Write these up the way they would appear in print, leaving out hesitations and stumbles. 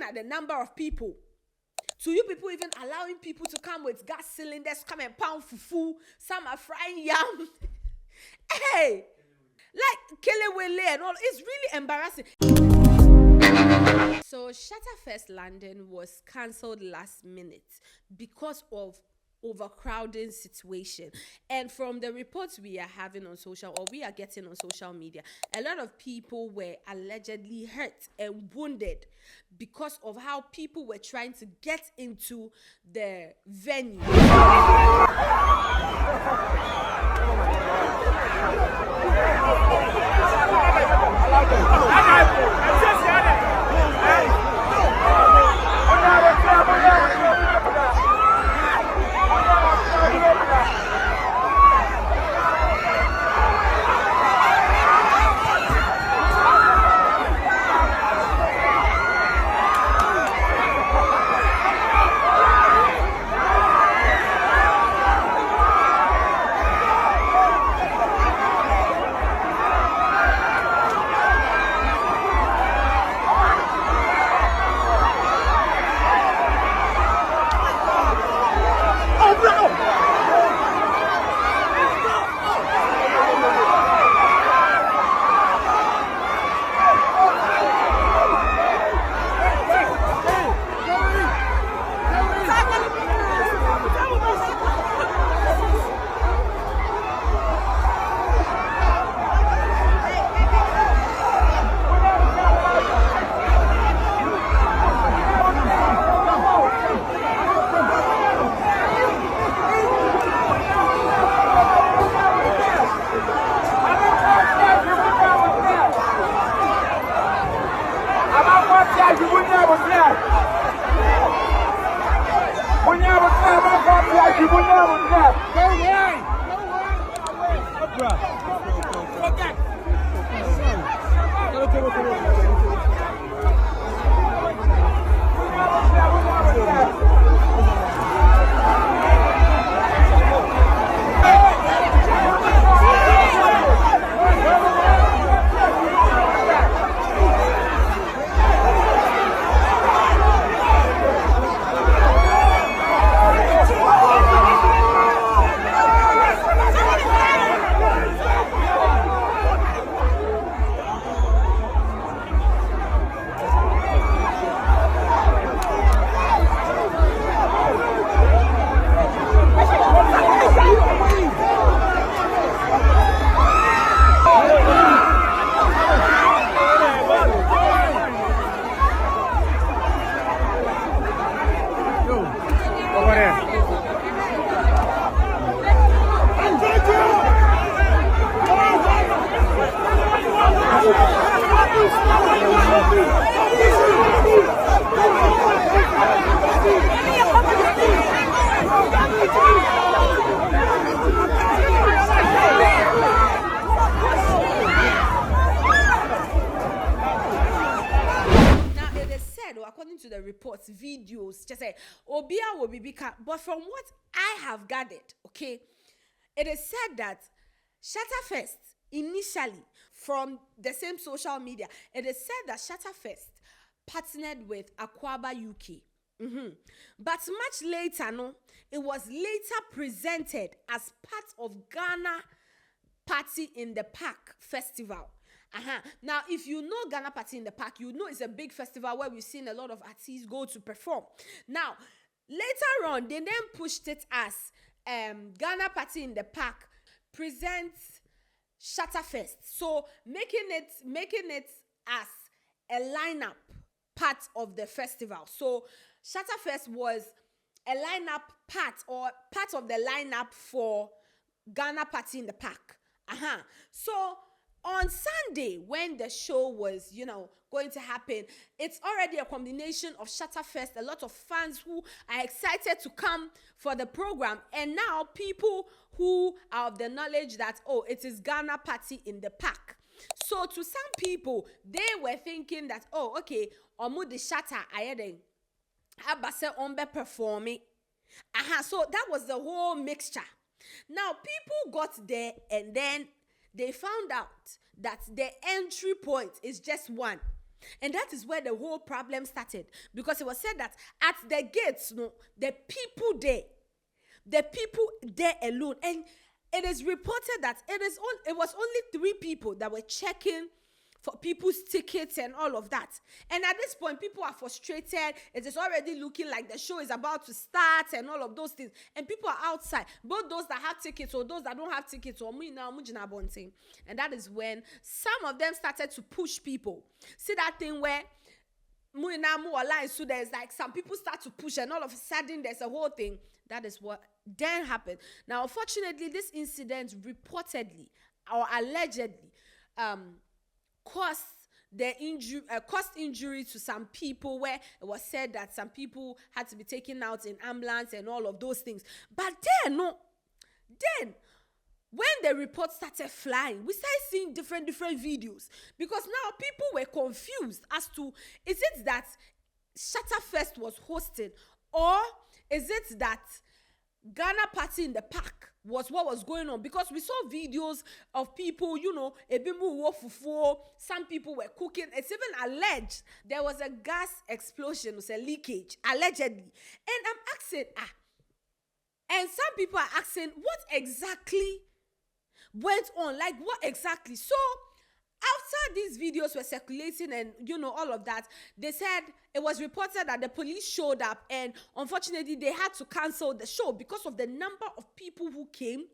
looking at the number of people, to you people even allowing people to come with gas cylinders, come and pound fufu, some are frying yam. Hey, like Kelewele and all, it's really embarrassing. So Shatta Fest London was cancelled last minute because of overcrowding situation, and from the reports we are having on we are getting on social media, a lot of people were allegedly hurt and wounded because of how people were trying to get into the venue. According to the reports, videos, just say Obia will be bigger. But from what I have gathered, okay, it is said that Shatta Fest initially, from the same social media, it is said that Shatta Fest partnered with Aquaba UK. But much later, it was later presented as part of Ghana Party in the Park Festival. Now, if you know Ghana Party in the Park, you know it's a big festival where we've seen a lot of artists go to perform. Now, later on, they then pushed it as Ghana Party in the Park presents Shatta Fest. So making it as a lineup part of the festival. So Shatta Fest was a lineup part of the lineup for Ghana Party in the Park. So on Sunday, when the show was, going to happen, it's already a combination of Shatta Fest, a lot of fans who are excited to come for the program, and now people who are of the knowledge that, it is Ghana Party in the Park. So to some people, they were thinking that, okay, omu the Shatta ayeden abase ombe performing. So that was the whole mixture. Now people got there and then they found out that the entry point is just one. And that is where the whole problem started, because it was said that at the gates, no, the people there alone, and it is reported that it was only 3 people that were checking for people's tickets and all of that. And at this point, people are frustrated. It is already looking like the show is about to start and all of those things. And people are outside, both those that have tickets or those that don't have tickets. And that is when some of them started to push people. See that thing where so there's like some people start to push, and all of a sudden there's a whole thing. That is what then happened. Now, unfortunately, this incident reportedly or allegedly caused injury to some people, where it was said that some people had to be taken out in ambulance and all of those things. But then when the report started flying, we started seeing different videos, because now people were confused as to, is it that Shatta Fest was hosted, or is it that Ghana party in the park was what was going on? Because we saw videos of people, some people were cooking. It's even alleged there was a gas explosion, was a leakage, allegedly. And I'm asking, and some people are asking, what exactly went on? Like, what exactly? So after these videos were circulating and all of that, they said it was reported that the police showed up, and unfortunately they had to cancel the show because of the number of people who came.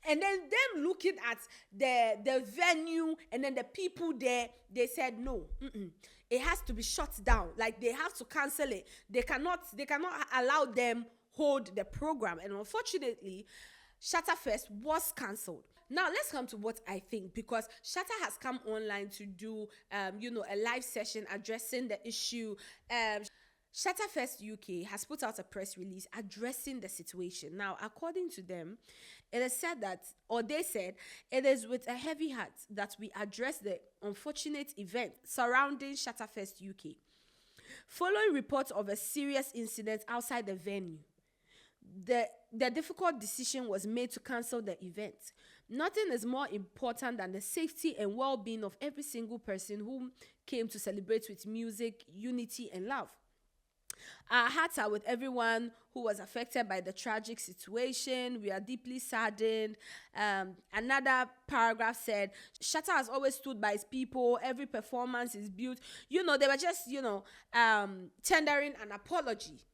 And then them looking at the venue and then the people there, they said no, it has to be shut down. Like, they have to cancel it. They cannot allow them hold the program. And unfortunately, Shatta Fest was cancelled. Now, let's come to what I think, because Shatta has come online to do, a live session addressing the issue. Shatta Fest UK has put out a press release addressing the situation. Now, according to them, it is said that, or they said, it is with a heavy heart that we address the unfortunate event surrounding Shatta Fest UK. Following reports of a serious incident outside the venue, the difficult decision was made to cancel the event. Nothing is more important than the safety and well-being of every single person who came to celebrate with music, unity, and love. Our hearts are with everyone who was affected by the tragic situation. We are deeply saddened. Another paragraph said, Shatta has always stood by his people. Every performance is built. They were just, tendering an apology.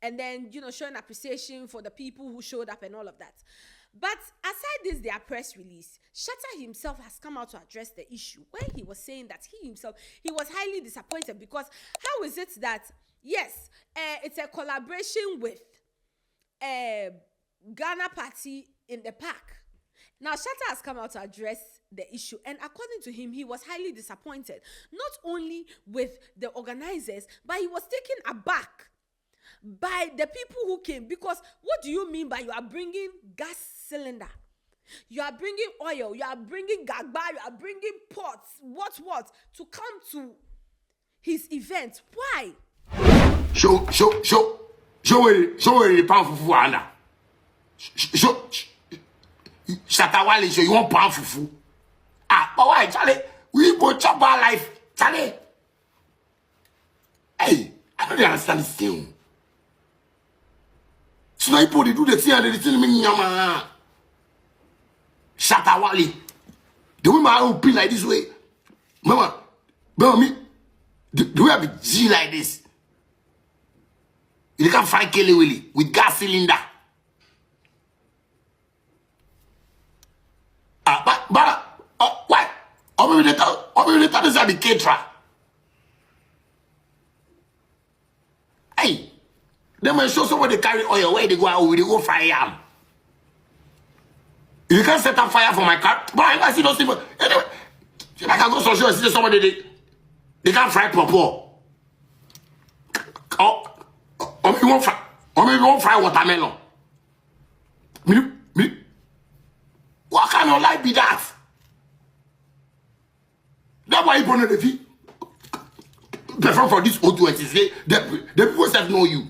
And then, showing appreciation for the people who showed up and all of that. But aside this, their press release, Shatta himself has come out to address the issue, where he was saying that he was highly disappointed, because how is it that, yes, it's a collaboration with Ghana party in the park. Now, Shatta has come out to address the issue, and according to him, he was highly disappointed, not only with the organizers, but he was taken aback by the people who came. Because what do you mean by you are bringing gas cylinder, you are bringing oil, you are bringing gagba, you are bringing pots, what to come to his event? Why? Show where the pound fufu under. Show Shatta Wale, show you want pound fufu. But why, Charley? We go chop our life, Charley. Hey, I don't understand this thing. So now people, they do the thing and they tell me, Nyama. Shatta Wale. The way my own pin like this way. Mama, me, the way I be G like this. You can't find Kelly Willy with gas cylinder. Why? Or maybe they thought this is the caterer. Hey, they might show someone they carry oil where they go fire. You can't set up fire for my car. But I see those people. Anyway, I can go social and see somebody they can't fry pawpaw. Or maybe won't fry watermelon. What kind of life be that? That's why you put on the fee. Perform for this O2 the people that know you.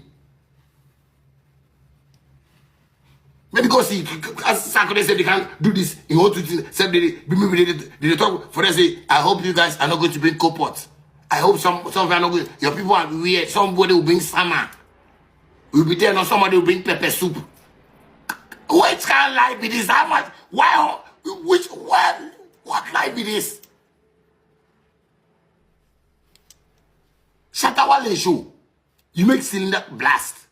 Maybe because as Saturday said they can't do this in O2, said they talk for them say, I hope you guys are not going to bring copots. I hope some of you know your people are weird. Somebody will bring summer. We'll be there, or somebody will bring pepper soup. Which kind of life it is? How much? Why? What life it is? Shatta Wale show. You make cylinder blast.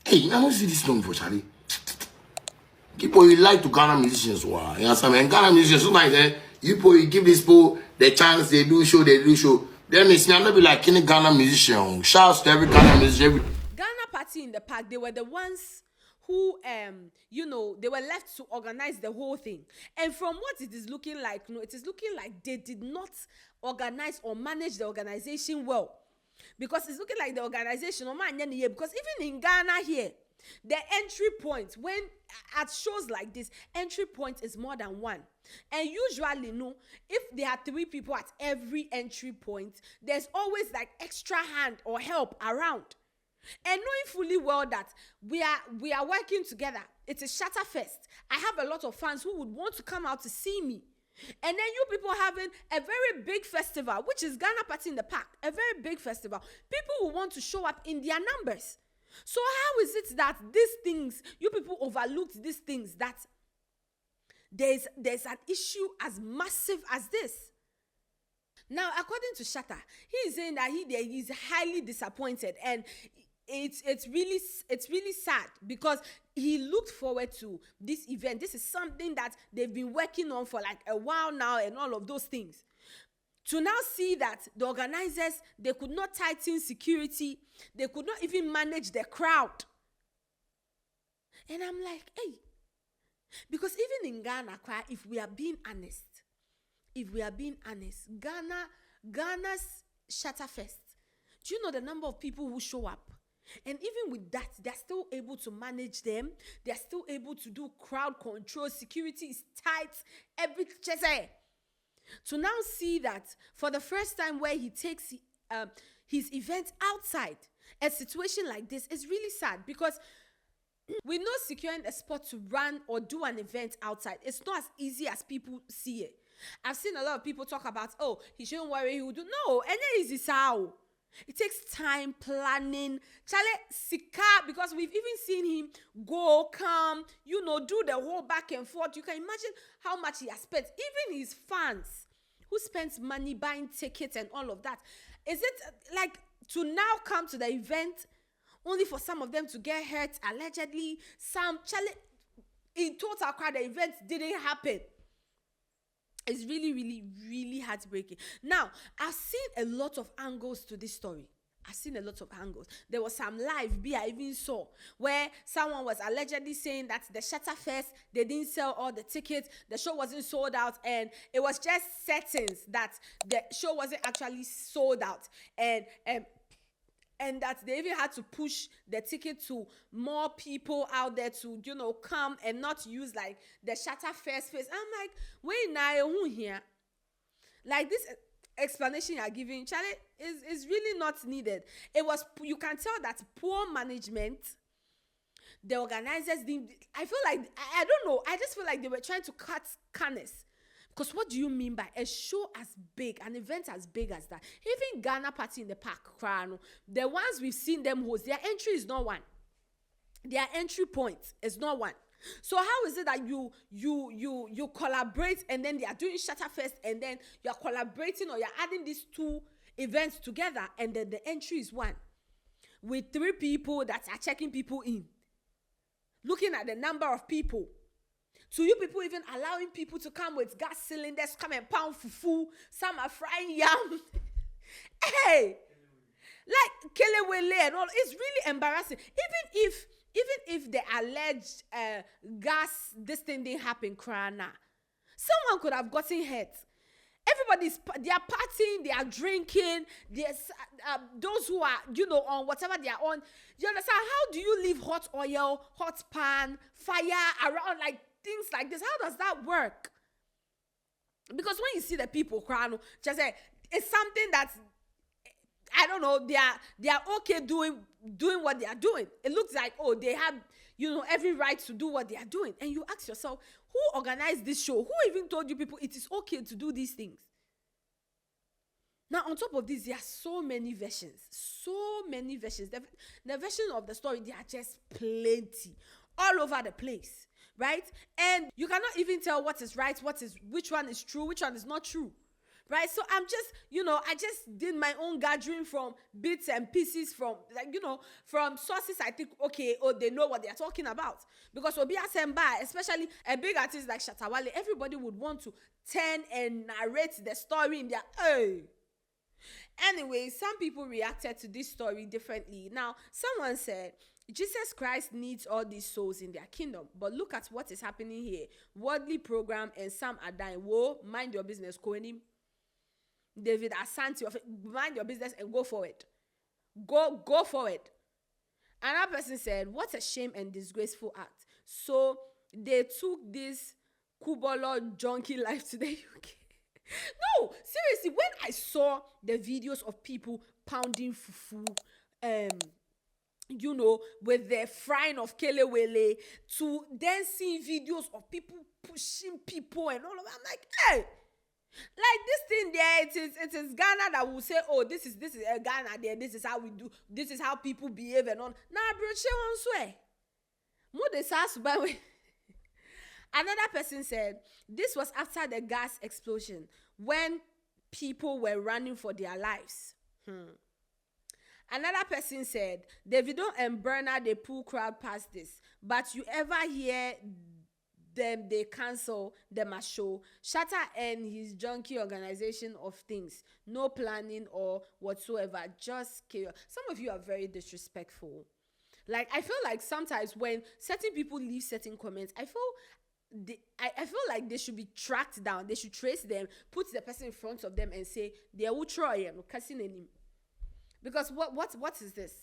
Hey, I don't see this song for Charley. People, you like to Ghana musicians. Wow. You understand? And Ghana musicians, sometimes you give these people the chance, they do show. Then it's not be like any Ghana musician. Shouts to every Ghana musician. Ghana Party in the Park, they were the ones who, they were left to organize the whole thing. And from what it is looking like, it is looking like they did not organize or manage the organization well. Because it's looking like the organization, because even in Ghana here, the entry point, when at shows like this, entry point is more than one. And usually, if there are 3 people at every entry point, there's always like extra hand or help around. And knowing fully well that we are working together, it is Shatta Fest. I have a lot of fans who would want to come out to see me. And then you people having a very big festival, which is Ghana Party in the Park, a very big festival. People will want to show up in their numbers. So how is it that these things, you people overlooked these things, that there's an issue as massive as this? Now, according to Shatta, he is saying that he's highly disappointed, and it's really sad because he looked forward to this event. This is something that they've been working on for like a while now and all of those things. To now see that the organizers, they could not tighten security, they could not even manage the crowd. And I'm like, hey, because even in Ghana, if we are being honest, Ghana's Shatta Fest, do you know the number of people who show up? And even with that, they're still able to manage them. They're still able to do crowd control. Security is tight. Everything. To now see that for the first time where he takes his event outside, a situation like this is really sad, because we know securing a spot to run or do an event outside, it's not as easy as people see it. I've seen a lot of people talk about, oh, he shouldn't worry, he will do. No, and then is how. It takes time, planning, Charley, sika, because we've even seen him go, come, do the whole back and forth. You can imagine how much he has spent. Even his fans, who spends money buying tickets and all of that. Is it like to now come to the event only for some of them to get hurt, allegedly? Some, Charley, in total, the event didn't happen. It's really, really, really heartbreaking. Now, I've seen a lot of angles to this story. There was some live I even saw where someone was allegedly saying that the Shatta Fest, they didn't sell all the tickets, the show wasn't sold out, and it was just settings that the show wasn't actually sold out. And that they even had to push the ticket to more people out there to, come and not use like the Shatta Fest face. I'm like, wait, now who here? Like this explanation you're giving, Charley, is really not needed. It was, you can tell that poor management. The organizers didn't. I feel like I don't know. I just feel like they were trying to cut corners. Because what do you mean by a show as big, an event as big as that? Even Ghana Party in the Park, the ones we've seen them host, their entry is not one. Their entry point is not one. So how is it that you collaborate and then they are doing Shatta Fest and then you're collaborating or you're adding these 2 events together and then the entry is one with 3 people that are checking people in, looking at the number of people. So you people even allowing people to come with gas cylinders, come and pound fufu. Some are frying yam. Hey, like Kelewele and all. It's really embarrassing. Even if the alleged gas, this thing didn't happen, someone could have gotten hurt. They are partying, they are drinking. There's those who are, on whatever they are on. You understand? How do you leave hot oil, hot pan, fire around like things like this? How does that work? Because when you see the people crying, just say it's something that's, I don't know, they are okay doing what they are doing. It looks like, oh, they have, every right to do what they are doing. And you ask yourself, who organized this show? Who even told you people it is okay to do these things? Now, on top of this, there are so many versions. So many versions. The version of the story, they are just plenty. All over the place. Right? And you cannot even tell what is right, which one is true, which one is not true. Right? So I'm just, I just did my own gathering from bits and pieces from, from sources I think, okay, they know what they're talking about. Because Obia Semba, especially a big artist like Shatta Wale, everybody would want to turn and narrate the story in their, Anyway, some people reacted to this story differently. Now, someone said, Jesus Christ needs all these souls in their kingdom. But look at what is happening here. Worldly program and some are dying. Whoa, mind your business, Koenim. David Asante, mind your business and go for it. Go for it. Another person said, what a shame and disgraceful act. So they took this Kubolo junkie life to the UK. No, seriously, when I saw the videos of people pounding fufu, with the frying of kelewele, to then seeing videos of people pushing people and all of that, I'm like, hey, like this thing there, it is Ghana that will say, oh, this is Ghana there, this is how we do, this is how people behave and on. Nah, bro, she won't swear. Mo de sas by way. Another person said, this was after the gas explosion when people were running for their lives. Another person said, Davido and Burna, they pull crowd past this. But you ever hear them, they cancel them a show. Shatta and his junkie organization of things. No planning or whatsoever. Just chaos. Some of you are very disrespectful. Like, I feel like sometimes when certain people leave certain comments, I feel like they should be tracked down. They should trace them, put the person in front of them and say, they will try him. Because what is this?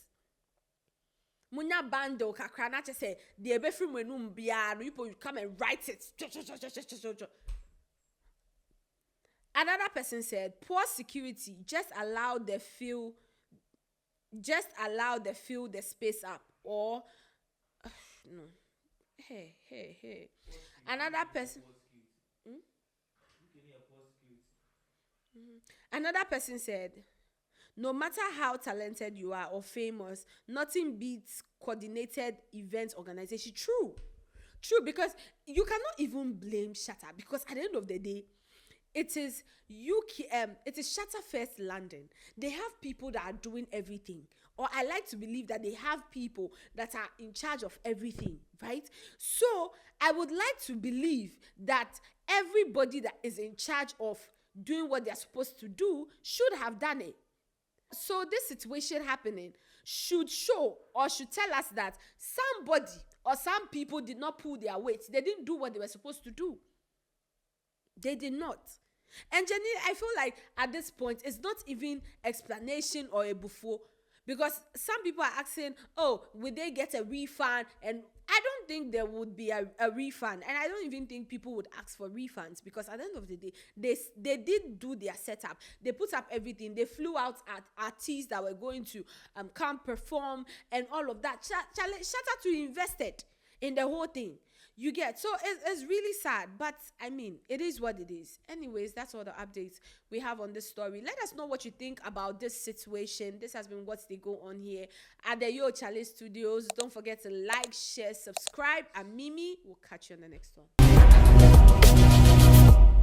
Munya bando kakrana just say the ebefri menum bia no you come and write it. Another person said poor security just allow the space up or no. Hey. Another person. Another person said, no matter how talented you are or famous, nothing beats coordinated event organization. True, because you cannot even blame Shatta, because at the end of the day, it is Shatta Fest London. They have people that are doing everything. Or I like to believe that they have people that are in charge of everything, right? So I would like to believe that everybody that is in charge of doing what they're supposed to do should have done it. So this situation happening should show or should tell us that somebody or some people did not pull their weight. They didn't do what they were supposed to do. They did not. And Jenny, I feel like at this point, it's not even explanation or a buffo. Because some people are asking, oh, will they get a refund? And I don't think there would be a refund. And I don't even think people would ask for refunds. Because at the end of the day, they did do their setup. They put up everything. They flew out at artists that were going to come perform and all of that. Shatta to invested in the whole thing. You get, so it's really sad, but I mean, it is what it is. Anyways, that's all the updates we have on this story. Let us know what you think about this situation. This has been What's They Go On here at the Yocharley Studios. Don't forget to like, share, subscribe, and Mimi will catch you on the next one.